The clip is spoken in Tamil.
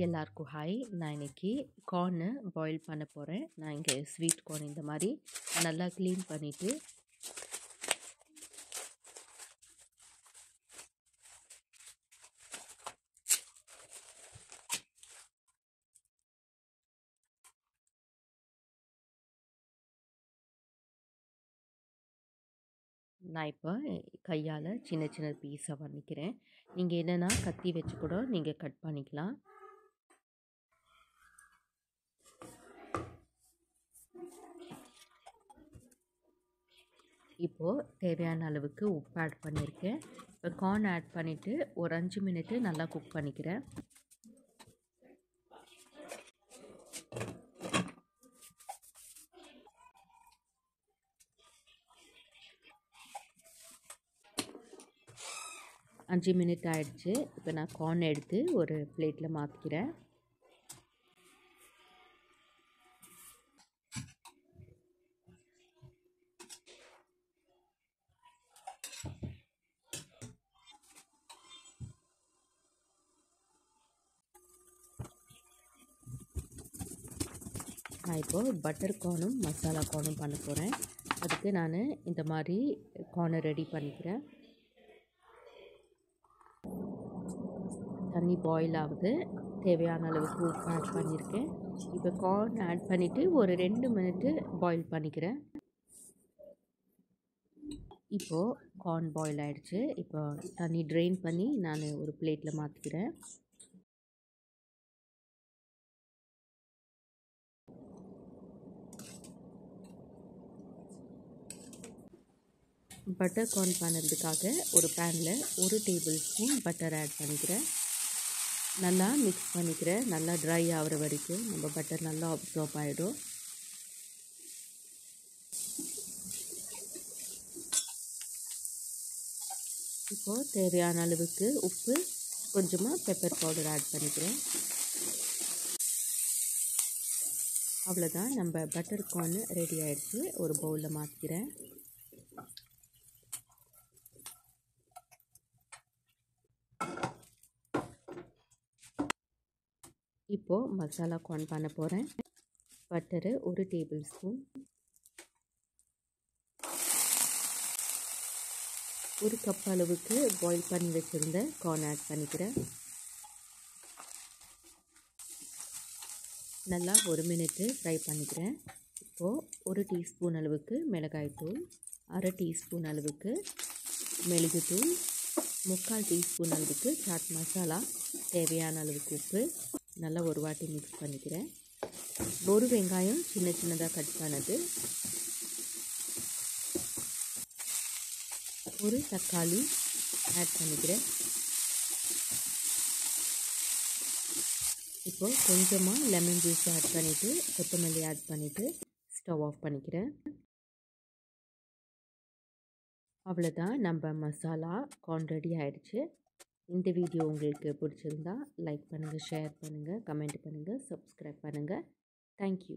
எல்லாருக்கும் ஹாய். நான் இன்னைக்கு கார்னு பாயில் பண்ண போகிறேன். நான் இங்கே ஸ்வீட் கார்ன் இந்த மாதிரி நல்லா க்ளீன் பண்ணிவிட்டு நான் இப்போ கையால் சின்ன சின்ன பீஸாக பண்ணிக்கிறேன். நீங்கள் என்னென்னா கத்தி வச்சு கூட நீங்கள் கட் பண்ணிக்கலாம். இப்போது தேவையான அளவுக்கு உப்பு ஆட் பண்ணியிருக்கேன். இப்போ கார்ன் ஆட் பண்ணிவிட்டு ஒரு 5 மினிட்டு நல்லா குக் பண்ணிக்கிறேன். அஞ்சு மினிட் ஆகிடுச்சு. இப்போ நான் கார்ன் எடுத்து ஒரு பிளேட்டில் மாற்றிக்கிறேன். நான் இப்போது பட்டர் கார்னும் மசாலா கார்னும் பண்ண போகிறேன். அதுக்கு நான் இந்த மாதிரி கார்னை ரெடி பண்ணிக்கிறேன். தண்ணி பாயில் ஆகுது. தேவையான அளவுக்கு உப்பு ஆட் பண்ணியிருக்கேன். இப்போ கார்ன் ஆட் பண்ணிவிட்டு ஒரு 2 மினிட்டு பாயில் பண்ணிக்கிறேன். இப்போது கார்ன் பாயில் ஆகிடுச்சு. இப்போ தண்ணி ட்ரெயின் பண்ணி நான் ஒரு பிளேட்டில் மாற்றிக்கிறேன். பட்டர் கார்ன் பண்ணுறதுக்காக ஒரு பேனில் 1 டேபிள் ஸ்பூன் பட்டர் ஆட் பண்ணிக்கிறேன். நல்லா மிக்ஸ் பண்ணிக்கிறேன். நல்லா ட்ரை ஆகிற வரைக்கும் நம்ம பட்டர் நல்லா அப்சார்ப் ஆகிடும். இப்போது தேவையான அளவுக்கு உப்பு, கொஞ்சமாக பெப்பர் பவுடர் ஆட் பண்ணிக்கிறேன். அவ்வளோதான், நம்ம பட்டர் கார்ன் ரெடி ஆகிடுச்சு. ஒரு பவுலில் மாற்றிக்கிறேன். இப்போது மசாலா கார்ன் பண்ண போகிறேன். பட்டரு 1 டேபிள் ஸ்பூன், 1 கப் அளவுக்கு பாயில் பண்ணி வச்சுருந்த கார்ன் ஆட் பண்ணிக்கிறேன். நல்லா 1 மினிட்டு ஃப்ரை பண்ணிக்கிறேன். இப்போது 1 டீஸ்பூன் அளவுக்கு மிளகாய்த்தூள், 1/2 டீஸ்பூன் அளவுக்கு மெழுகுத்தூள், 3/4 டீஸ்பூன் அளவுக்கு சாட் மசாலா, தேவையான அளவுக்கு உப்பு, நல்லா ஒரு வாட்டி மிக்ஸ் பண்ணிக்கிறேன். ஒரு வெங்காயம் சின்ன சின்னதாக கட் பண்ணது, ஒரு தக்காளி ஆட் பண்ணிக்கிறேன். இப்போது கொஞ்சமாக லெமன் ஜூஸ் ஆட் பண்ணிவிட்டு கொத்தமல்லி ஆட் பண்ணிவிட்டு ஸ்டவ் ஆஃப் பண்ணிக்கிறேன். அவ்வளோதான், நம்ம மசாலா கார்ன் ரெடி ஆகிடுச்சு. இந்த வீடியோ உங்களுக்கு பிடிச்சிருந்தா லைக் பண்ணுங்கள், ஷேர் பண்ணுங்கள், கமெண்ட் பண்ணுங்கள், சப்ஸ்கிரைப் பண்ணுங்கள். தேங்க்யூ.